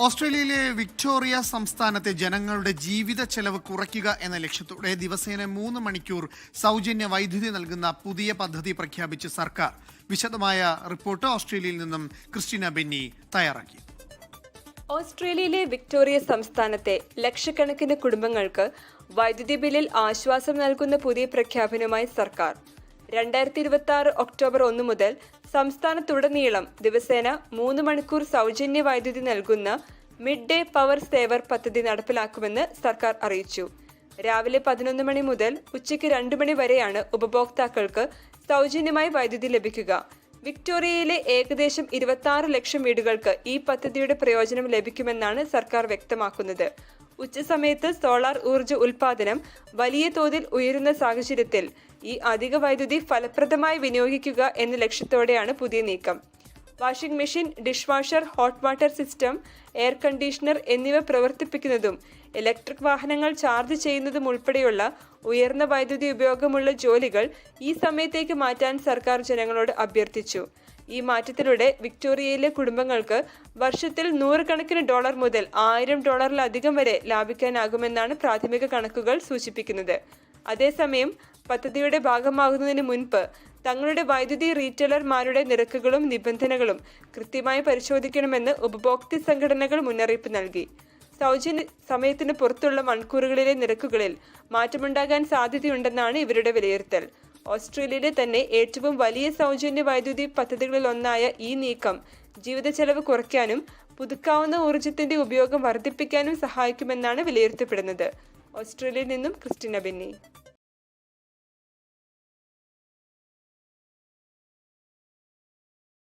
ഓസ്ട്രേലിയയിലെ വിക്ടോറിയ സംസ്ഥാനത്തെ ജനങ്ങളുടെ ജീവിത ചെലവ് കുറയ്ക്കുക എന്ന ലക്ഷ്യത്തോടെ ദിവസേന 3 മണിക്കൂർ സൗജന്യ വൈദ്യുതി നൽകുന്ന പുതിയ പദ്ധതി പ്രഖ്യാപിച്ച് സർക്കാർ. വിശദമായ റിപ്പോർട്ട് ഓസ്ട്രേലിയയിൽ നിന്നും ക്രിസ്റ്റീന ബെന്നി തയ്യാറാക്കി. ഓസ്ട്രേലിയയിലെ വിക്ടോറിയ സംസ്ഥാനത്തെ ലക്ഷക്കണക്കിന് കുടുംബങ്ങൾക്ക് വൈദ്യുതി ബില്ലിൽ ആശ്വാസം നൽകുന്ന പുതിയ പ്രഖ്യാപനവുമായി സർക്കാർ. 2026 ഒക്ടോബർ 1 മുതൽ സംസ്ഥാനത്തുടനീളം ദിവസേന 3 മണിക്കൂർ സൗജന്യ വൈദ്യുതി നൽകുന്ന മിഡ് ഡേ പവർ സേവർ പദ്ധതി നടപ്പിലാക്കുമെന്ന് സർക്കാർ അറിയിച്ചു. രാവിലെ 11 മണി മുതൽ ഉച്ചയ്ക്ക് 2 മണി വരെയാണ് ഉപഭോക്താക്കൾക്ക് സൗജന്യമായി വൈദ്യുതി ലഭിക്കുക. വിക്ടോറിയയിലെ ഏകദേശം 26 ലക്ഷം വീടുകൾക്ക് ഈ പദ്ധതിയുടെ പ്രയോജനം ലഭിക്കുമെന്നാണ് സർക്കാർ വ്യക്തമാക്കുന്നത്. ഉച്ചസമയത്ത് സോളാർ ഊർജ്ജ ഉൽപാദനം വലിയ തോതിൽ ഉയരുന്ന സാഹചര്യത്തിൽ ഈ അധിക വൈദ്യുതി ഫലപ്രദമായി വിനിയോഗിക്കുക എന്ന ലക്ഷ്യത്തോടെയാണ് പുതിയ നീക്കം. Washing machine, dish washer, hot water system, air conditioner എന്നിവ പ്രവർത്തിപ്പിക്കുന്നതും ഇലക്ട്രിക് വാഹനങ്ങൾ ചാർജ് ചെയ്യുന്നതും ഉൾപ്പെടെയുള്ള ഉയർന്ന വൈദ്യുതി ഉപയോഗമുള്ള ജോലികൾ ഈ സമയത്തേക്ക് മാറ്റാൻ സർക്കാർ ജനങ്ങളോട് അഭ്യർത്ഥിച്ചു. ഈ മാറ്റത്തിലൂടെ വിക്ടോറിയയിലെ കുടുംബങ്ങൾക്ക് വർഷത്തിൽ $100 മുതൽ $1000 വരെ ലാഭിക്കാനാകുമെന്നാണ് പ്രാഥമിക കണക്കുകൾ സൂചിപ്പിക്കുന്നത്. അതേസമയം പദ്ധതിയുടെ ഭാഗമാകുന്നതിന് മുൻപ് തങ്ങളുടെ വൈദ്യുതി റീറ്റെയിലർമാരുടെ നിരക്കുകളും നിബന്ധനകളും കൃത്യമായി പരിശോധിക്കണമെന്ന് ഉപഭോക്തൃ സംഘടനകൾ മുന്നറിയിപ്പ് നൽകി. സൗജന്യ സമയത്തിന് പുറത്തുള്ള മണിക്കൂറുകളിലെ നിരക്കുകളിൽ മാറ്റമുണ്ടാകാൻ സാധ്യതയുണ്ടെന്നാണ് ഇവരുടെ വിലയിരുത്തൽ. ഓസ്ട്രേലിയയിലെ തന്നെ ഏറ്റവും വലിയ സൗജന്യ വൈദ്യുതി പദ്ധതികളിലൊന്നായ ഈ നീക്കം ജീവിത ചെലവ് കുറയ്ക്കാനും പുതുക്കാവുന്ന ഊർജ്ജത്തിന്റെ ഉപയോഗം വർദ്ധിപ്പിക്കാനും സഹായിക്കുമെന്നാണ് വിലയിരുത്തപ്പെടുന്നത്. ഓസ്ട്രേലിയയിൽ നിന്നും ക്രിസ്റ്റീന ബെന്നി.